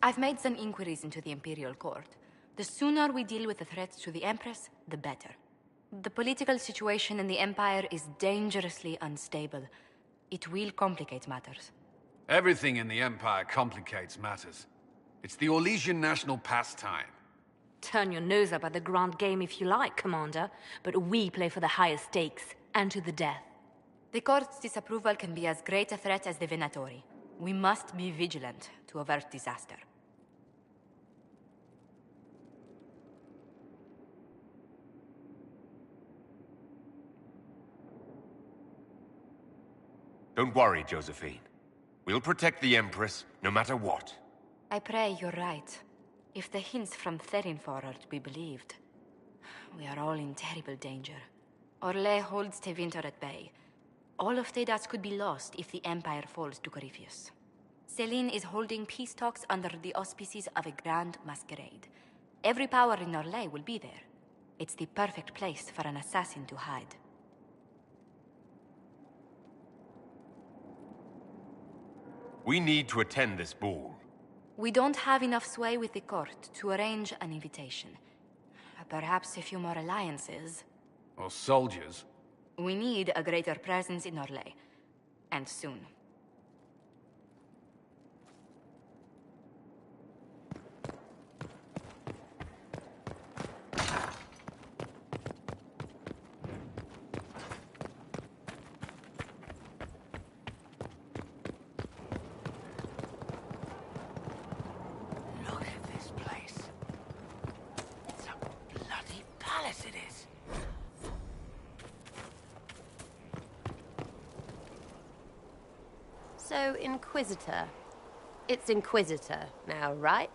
I've made some inquiries into the Imperial Court. The sooner we deal with the threats to the Empress, the better. The political situation in the Empire is dangerously unstable. It will complicate matters. Everything in the Empire complicates matters. It's the Orlesian national pastime. Turn your nose up at the grand game if you like, Commander, but we play for the highest stakes, and to the death. The Court's disapproval can be as great a threat as the Venatori. We must be vigilant to avert disaster. Don't worry, Josephine. We'll protect the Empress, no matter what. I pray you're right. If the hints from Therinfor are to be believed, we are all in terrible danger. Orlais holds Tevinter at bay. All of Thedas could be lost if the Empire falls to Corypheus. Selene is holding peace talks under the auspices of a grand masquerade. Every power in Orlais will be there. It's the perfect place for an assassin to hide. We need to attend this ball. We don't have enough sway with the court to arrange an invitation. Perhaps a few more alliances. Or soldiers. We need a greater presence in Orlais. And soon. So, Inquisitor. It's Inquisitor now, right?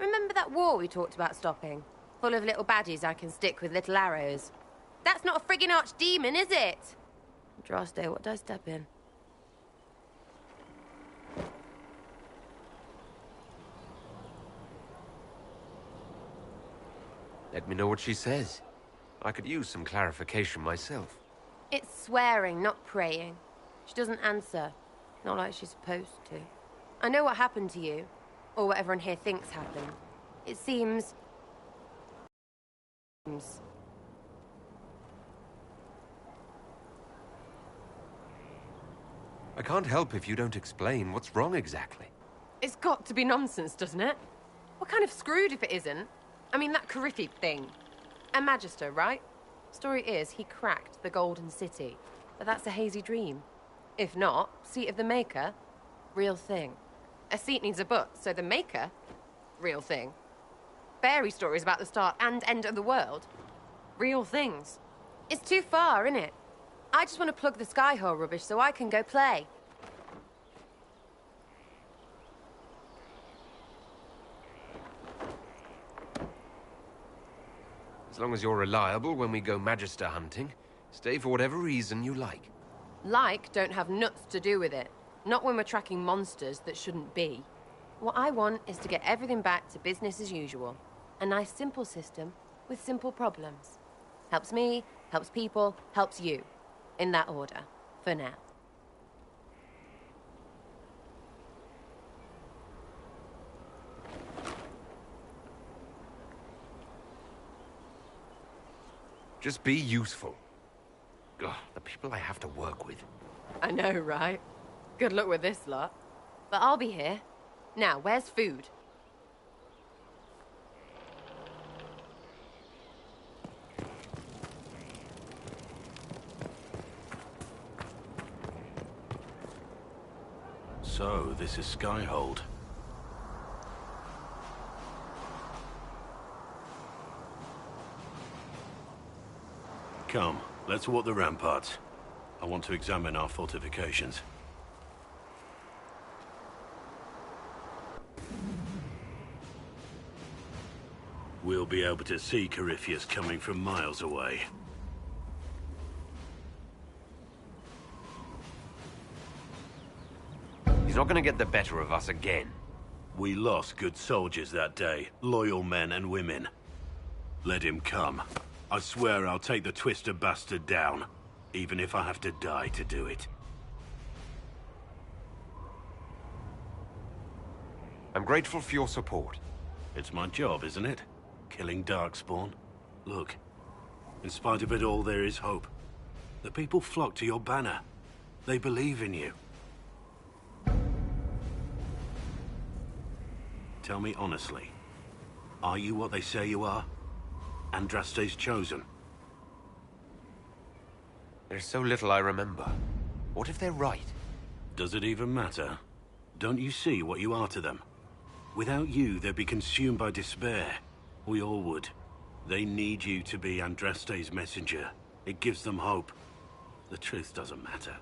Remember that war we talked about stopping? Full of little baddies I can stick with little arrows. That's not a friggin' archdemon, is it? Droste, what did I step in? Let me know what she says. I could use some clarification myself. It's swearing, not praying. She doesn't answer. Not like she's supposed to. I know what happened to you. Or what everyone here thinks happened. It seems... I can't help if you don't explain what's wrong exactly. It's got to be nonsense, doesn't it? We're kind of screwed if it isn't. I mean, that Corypheus thing. A Magister, right? Story is, he cracked the Golden City. But that's a hazy dream. If not, seat of the Maker, real thing. A seat needs a butt, so the Maker, real thing. Fairy stories about the start and end of the world, real things. It's too far, isn't it? I just want to plug the Skyhole rubbish so I can go play. As long as you're reliable when we go Magister hunting, stay for whatever reason you like. Like don't have nuts to do with it. Not when we're tracking monsters that shouldn't be. What I want is to get everything back to business as usual. A nice simple system with simple problems. Helps me, helps people, helps you. In that order, for now. Just be useful. Ugh, the people I have to work with. I know, right? Good luck with this lot. But I'll be here. Now, where's food? So, this is Skyhold. Come, let's walk the ramparts. I want to examine our fortifications. We'll be able to see Corypheus coming from miles away. He's not gonna get the better of us again. We lost good soldiers that day, loyal men and women. Let him come. I swear I'll take the Twister bastard down, even if I have to die to do it. I'm grateful for your support. It's my job, isn't it? Killing Darkspawn. Look, in spite of it all, there is hope. The people flock to your banner. They believe in you. Tell me honestly, are you what they say you are? Andraste's chosen? There's so little I remember. What if they're right? Does it even matter? Don't you see what you are to them? Without you, they'd be consumed by despair. We all would. They need you to be Andraste's messenger. It gives them hope. The truth doesn't matter.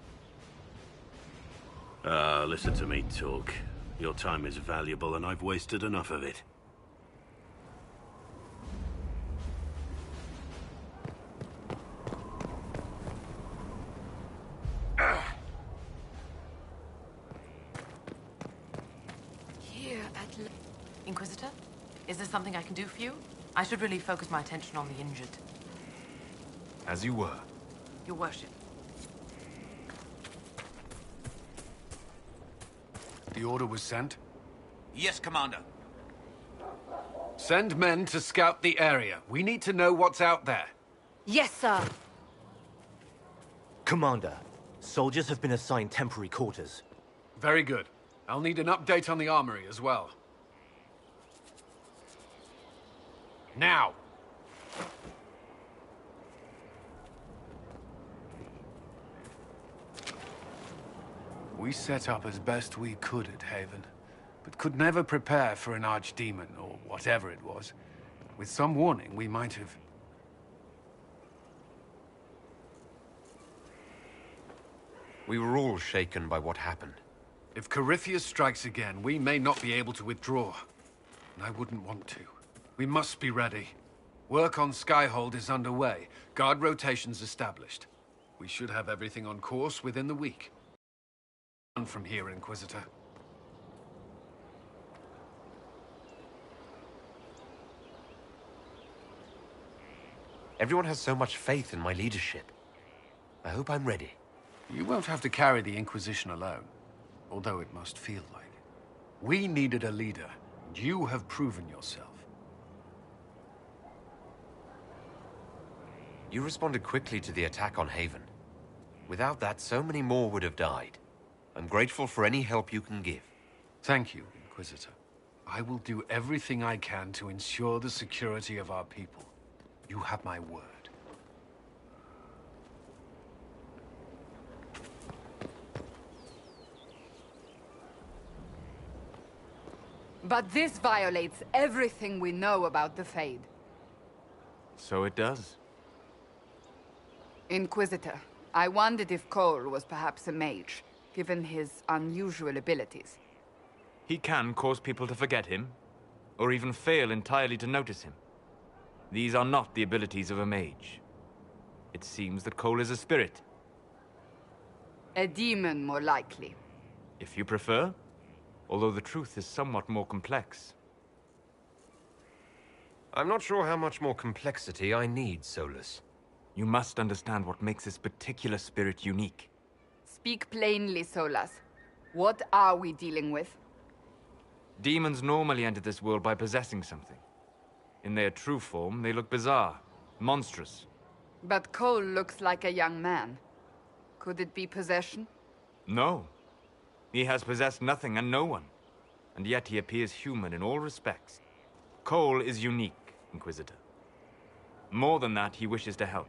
Listen to me talk. Your time is valuable and I've wasted enough of it. Here at Inquisitor, is there something I can do for you? I should really focus my attention on the injured. As you were. Your worship. The order was sent? Yes, Commander. Send men to scout the area. We need to know what's out there. Yes, sir. Commander, soldiers have been assigned temporary quarters. Very good. I'll need an update on the armory as well. Now! We set up as best we could at Haven, but could never prepare for an archdemon, or whatever it was. With some warning, we might have... We were all shaken by what happened. If Corypheus strikes again, we may not be able to withdraw. And I wouldn't want to. We must be ready. Work on Skyhold is underway. Guard rotations established. We should have everything on course within the week. On from here, Inquisitor. Everyone has so much faith in my leadership. I hope I'm ready. You won't have to carry the Inquisition alone, although it must feel like it. We needed a leader, and you have proven yourself. You responded quickly to the attack on Haven. Without that, so many more would have died. I'm grateful for any help you can give. Thank you, Inquisitor. I will do everything I can to ensure the security of our people. You have my word. But this violates everything we know about the Fade. So it does. Inquisitor, I wondered if Cole was perhaps a mage, given his unusual abilities. He can cause people to forget him, or even fail entirely to notice him. These are not the abilities of a mage. It seems that Cole is a spirit. A demon, more likely. If you prefer, although the truth is somewhat more complex. I'm not sure how much more complexity I need, Solus. You must understand what makes this particular spirit unique. Speak plainly, Solas. What are we dealing with? Demons normally enter this world by possessing something. In their true form, they look bizarre, monstrous. But Cole looks like a young man. Could it be possession? No. He has possessed nothing and no one. And yet he appears human in all respects. Cole is unique, Inquisitor. More than that, he wishes to help.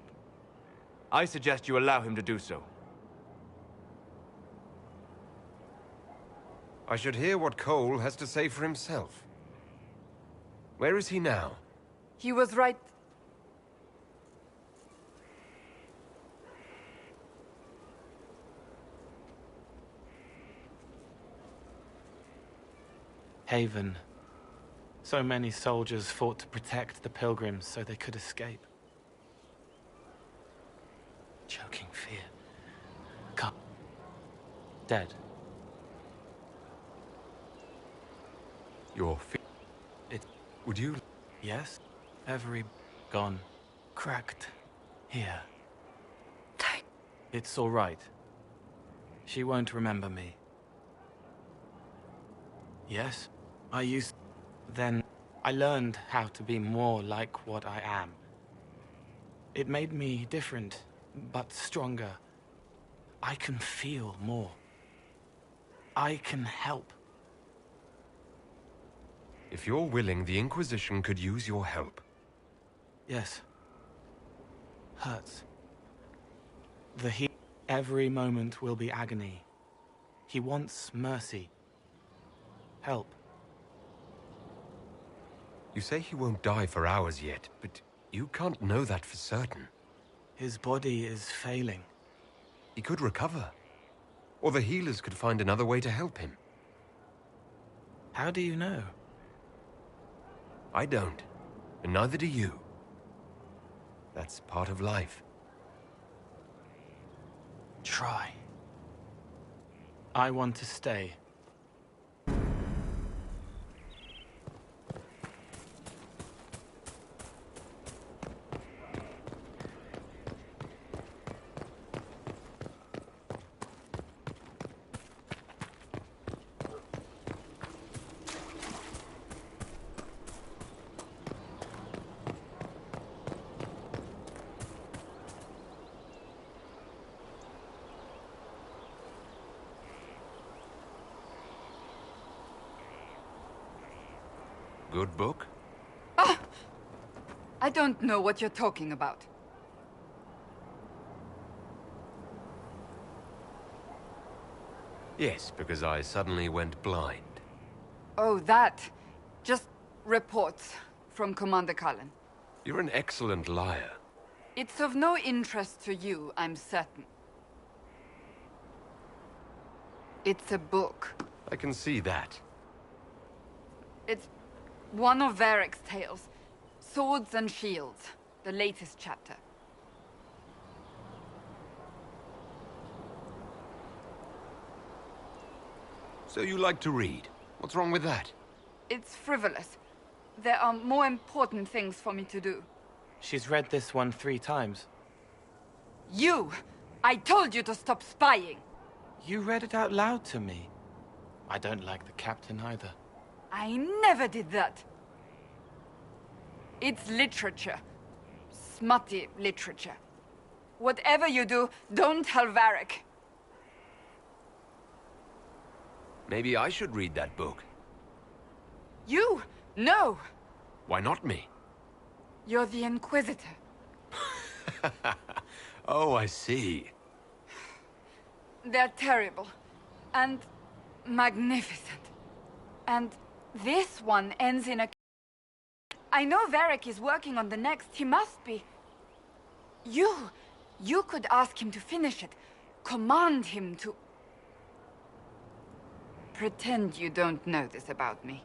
I suggest you allow him to do so. I should hear what Cole has to say for himself. Where is he now? He was right... Haven. So many soldiers fought to protect the pilgrims so they could escape. Choking fear. Dead. Your fear? Would you... Yes? Every gone. Cracked. Here. It's all right. She won't remember me. Yes? Then I learned how to be more like what I am. It made me different, but stronger. I can feel more. I can help. If you're willing, the Inquisition could use your help. Yes. Hurts. Every moment will be agony. He wants mercy. Help. You say he won't die for hours yet, but you can't know that for certain. His body is failing. He could recover. Or the healers could find another way to help him. How do you know? I don't. And neither do you. That's part of life. Try. I want to stay. Good book? Ah! I don't know what you're talking about. Yes, because I suddenly went blind. Oh, that. Just reports from Commander Cullen. You're an excellent liar. It's of no interest to you, I'm certain. It's a book. I can see that. It's one of Varric's tales. Swords and Shields, the latest chapter. So you like to read? What's wrong with that? It's frivolous. There are more important things for me to do. She's read this one 3 times. You! I told you to stop spying! You read it out loud to me. I don't like the captain either. I never did that. It's literature. Smutty literature. Whatever you do, don't tell Varric. Maybe I should read that book. You? No! Why not me? You're the Inquisitor. Oh, I see. They're terrible. And magnificent. And this one ends in a... I know Varric is working on the next. He must be. You could ask him to finish it. Command him to... Pretend you don't know this about me.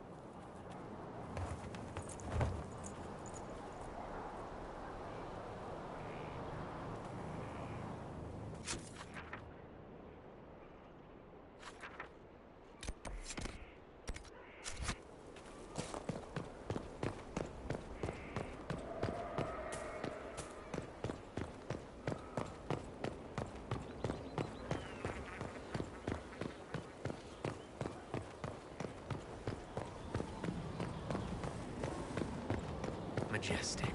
Majestic.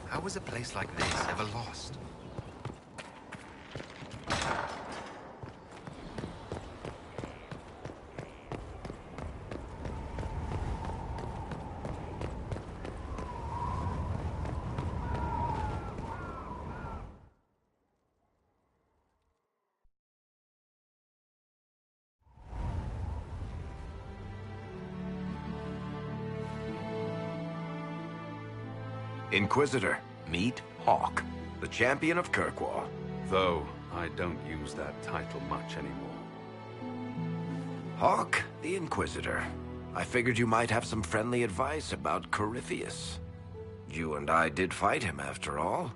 How was a place like this ever lost? Inquisitor, meet Hawke, the champion of Kirkwall. Though I don't use that title much anymore. Hawke, the Inquisitor. I figured you might have some friendly advice about Corypheus. You and I did fight him, after all.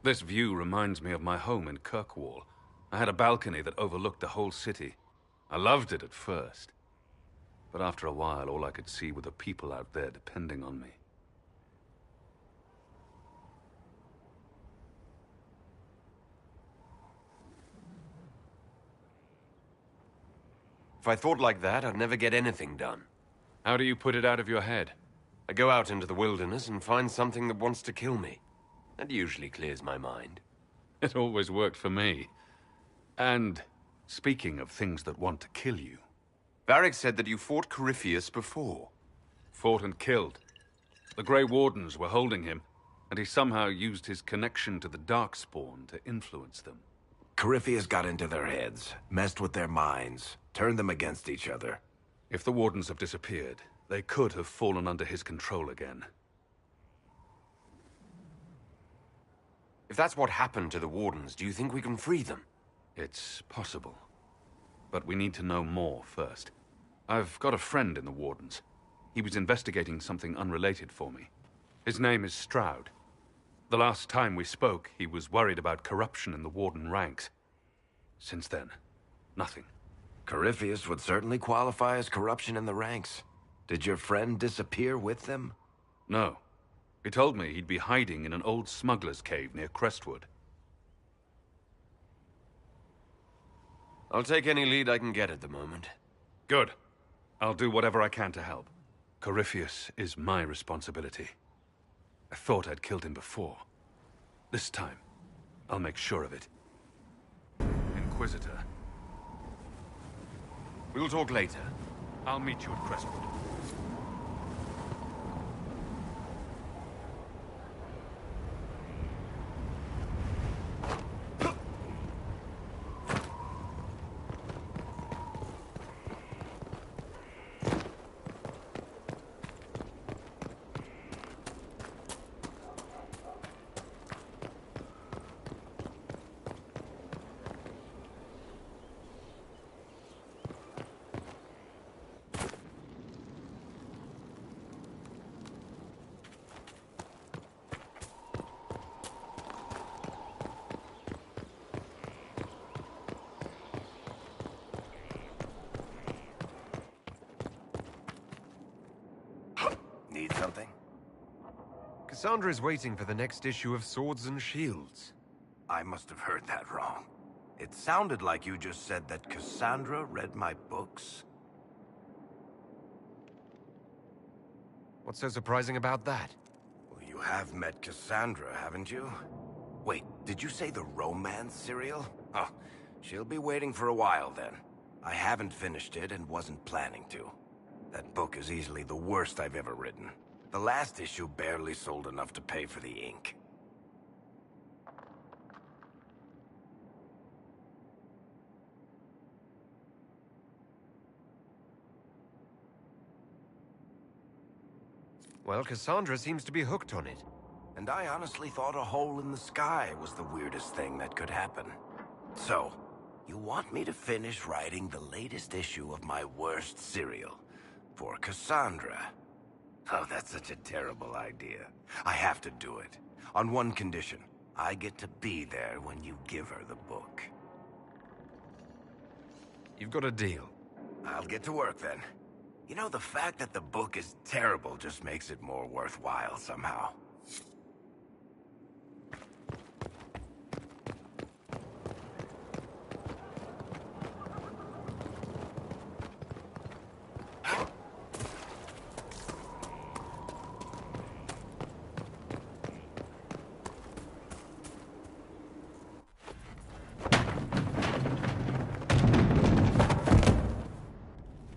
This view reminds me of my home in Kirkwall. I had a balcony that overlooked the whole city. I loved it at first. But after a while, all I could see were the people out there depending on me. If I thought like that, I'd never get anything done. How do you put it out of your head? I go out into the wilderness and find something that wants to kill me. That usually clears my mind. It always worked for me. And speaking of things that want to kill you... Varric said that you fought Corypheus before. Fought and killed. The Grey Wardens were holding him, and he somehow used his connection to the Darkspawn to influence them. Corypheus got into their heads, messed with their minds, turned them against each other. If the Wardens have disappeared, they could have fallen under his control again. If that's what happened to the Wardens, do you think we can free them? It's possible. But we need to know more first. I've got a friend in the Wardens. He was investigating something unrelated for me. His name is Stroud. The last time we spoke, he was worried about corruption in the Warden ranks. Since then, nothing. Corypheus would certainly qualify as corruption in the ranks. Did your friend disappear with them? No. He told me he'd be hiding in an old smuggler's cave near Crestwood. I'll take any lead I can get at the moment. Good. I'll do whatever I can to help. Corypheus is my responsibility. I thought I'd killed him before. This time, I'll make sure of it. Inquisitor. We'll talk later. I'll meet you at Crestwood. Need something? Cassandra is waiting for the next issue of Swords and Shields. I must have heard that wrong. It sounded like you just said that Cassandra read my books. What's so surprising about that? Well, you have met Cassandra, haven't you? Wait, did you say the romance serial? Oh, she'll be waiting for a while then. I haven't finished it and wasn't planning to. That book is easily the worst I've ever written. The last issue barely sold enough to pay for the ink. Well, Cassandra seems to be hooked on it. And I honestly thought a hole in the sky was the weirdest thing that could happen. So, you want me to finish writing the latest issue of my worst serial for Cassandra? Oh, that's such a terrible idea. I have to do it. On one condition. I get to be there when you give her the book. You've got a deal. I'll get to work then. You know, the fact that the book is terrible just makes it more worthwhile somehow.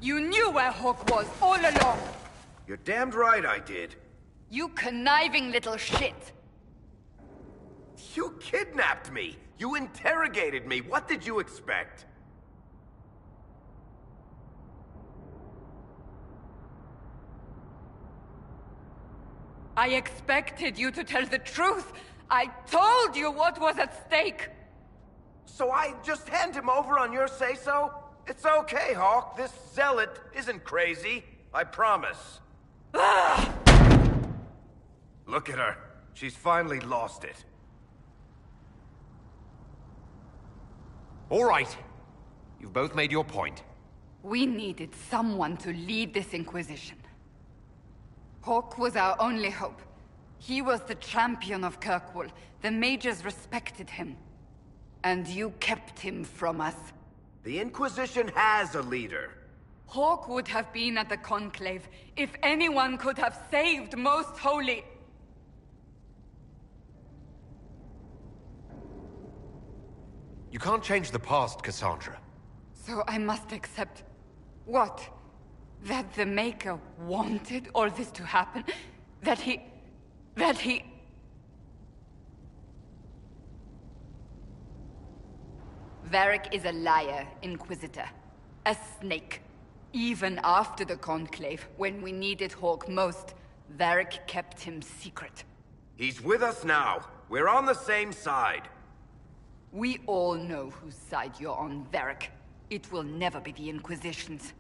You knew where Hawk was all along! You're damned right I did. You conniving little shit! You kidnapped me! You interrogated me! What did you expect? I expected you to tell the truth! I told you what was at stake! So I just hand him over on your say-so? It's okay, Hawk. This zealot isn't crazy. I promise. Look at her. She's finally lost it. All right. You've both made your point. We needed someone to lead this Inquisition. Hawk was our only hope. He was the champion of Kirkwall. The mages respected him. And you kept him from us. The Inquisition has a leader. Hawk would have been at the Conclave if anyone could have saved Most Holy. You can't change the past, Cassandra. So I must accept... what? That the Maker wanted all this to happen? That he... Varric is a liar, Inquisitor. A snake. Even after the Conclave, when we needed Hawk most, Varric kept him secret. He's with us now. We're on the same side. We all know whose side you're on, Varric. It will never be the Inquisition's.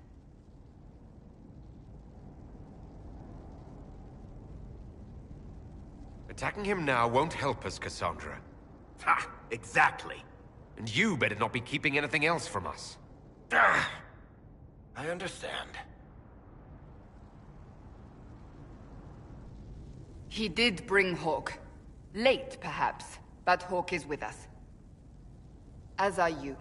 Attacking him now won't help us, Cassandra. Ha! Exactly. And you better not be keeping anything else from us. Ah, I understand. He did bring Hawk. Late, perhaps, but Hawk is with us. As are you.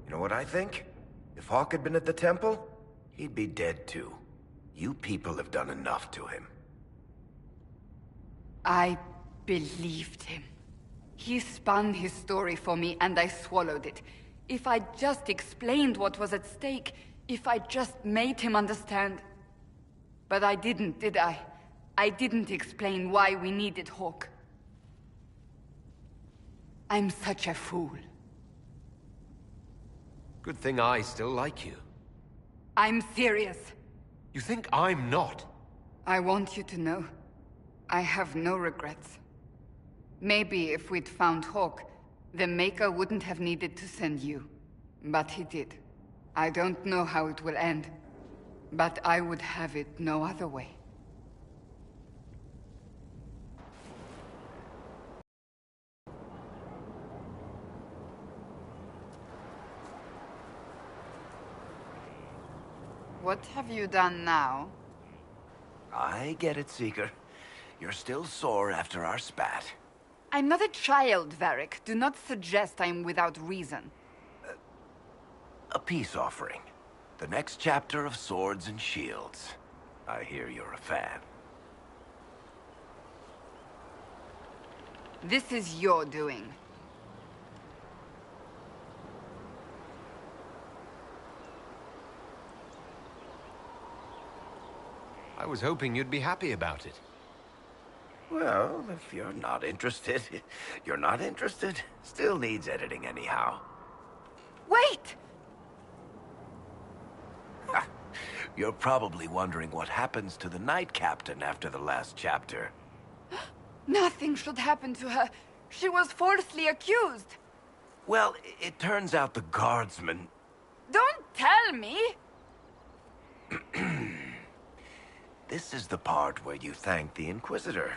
You know what I think? If Hawk had been at the temple, he'd be dead too. You people have done enough to him. I believed him. He spun his story for me, and I swallowed it. If I just explained what was at stake, if I just made him understand... But I didn't, did I? I didn't explain why we needed Hawk. I'm such a fool. Good thing I still like you. I'm serious. You think I'm not? I want you to know, I have no regrets. Maybe if we'd found Hawk, the Maker wouldn't have needed to send you. But he did. I don't know how it will end, but I would have it no other way. What have you done now? I get it, Seeker. You're still sore after our spat. I'm not a child, Varric. Do not suggest I'm without reason. A peace offering. The next chapter of Swords and Shields. I hear you're a fan. This is your doing. I was hoping you'd be happy about it. Well, if you're not interested, you're not interested. Still needs editing anyhow. Wait! You're probably wondering what happens to the Knight Captain after the last chapter. Nothing should happen to her. She was falsely accused. Well, it turns out the guardsmen... Don't tell me! This is the part where you thank the Inquisitor.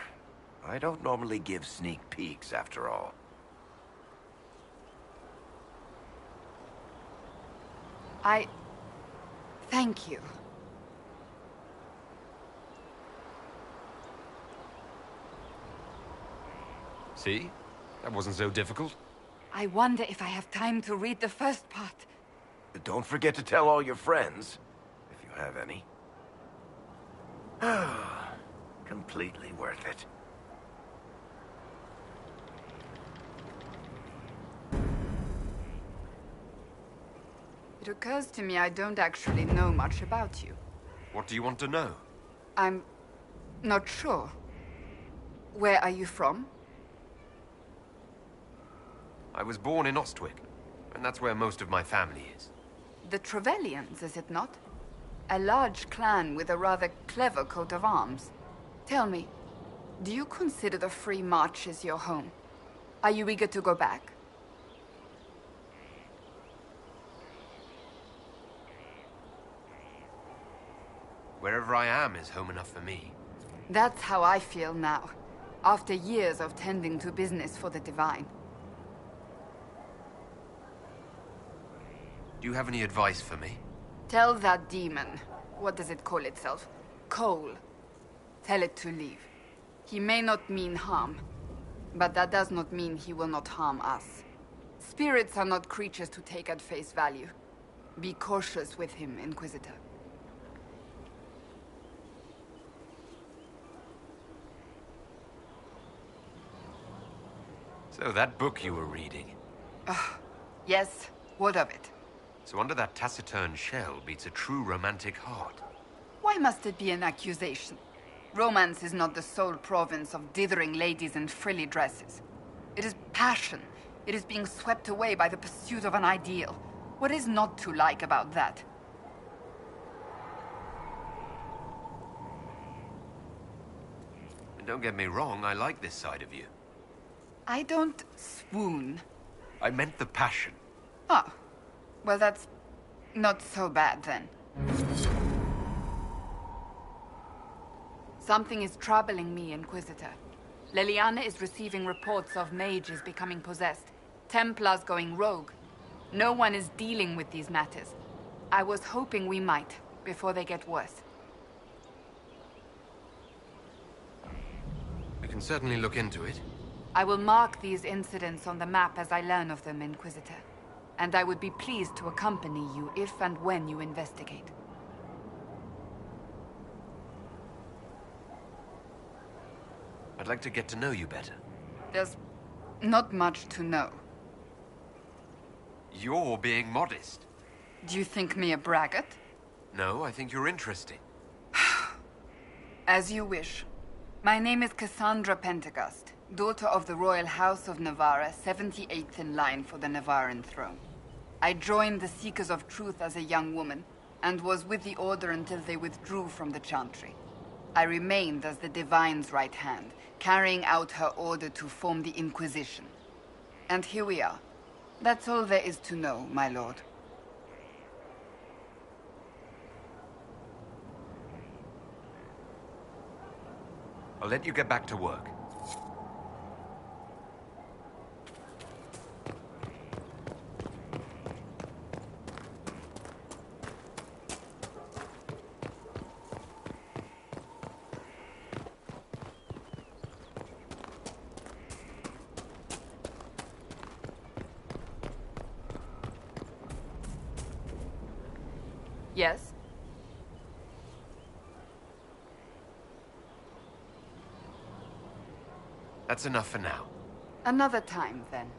I don't normally give sneak peeks, after all. Thank you. See? That wasn't so difficult. I wonder if I have time to read the first part. Don't forget to tell all your friends, if you have any. Completely worth it. It occurs to me I don't actually know much about you. What do you want to know? I'm not sure. Where are you from? I was born in Ostwick, and that's where most of my family is. The Trevelyan's, is it not? A large clan with a rather clever coat of arms. Tell me, do you consider the Free Marches your home? Are you eager to go back? Wherever I am is home enough for me. That's how I feel now, after years of tending to business for the Divine. Do you have any advice for me? Tell that demon, what does it call itself? Cole. Tell it to leave. He may not mean harm, But that does not mean he will not harm us. Spirits are not creatures to take at face value. Be cautious with him, Inquisitor. So that book you were reading. Yes, what of it? So under that taciturn shell beats a true romantic heart. Why must it be an accusation? Romance is not the sole province of dithering ladies in frilly dresses. It is passion. It is being swept away by the pursuit of an ideal. What is not to like about that? And don't get me wrong, I like this side of you. I don't swoon. I meant the passion. Oh, well that's not so bad then. Something is troubling me, Inquisitor. Leliana is receiving reports of mages becoming possessed, Templars going rogue. No one is dealing with these matters. I was hoping we might, before they get worse. We can certainly look into it. I will mark these incidents on the map as I learn of them, Inquisitor. And I would be pleased to accompany you if and when you investigate. I'd like to get to know you better. There's not much to know. You're being modest. Do you think me a braggart? No, I think you're interesting. As you wish. My name is Cassandra Pentecost, daughter of the Royal House of Navarra, 78th in line for the Navarran throne. I joined the Seekers of Truth as a young woman, and was with the Order until they withdrew from the Chantry. I remained as the Divine's right hand, carrying out her order to form the Inquisition. And here we are. That's all there is to know, my lord. I'll let you get back to work. Yes? That's enough for now. Another time, then.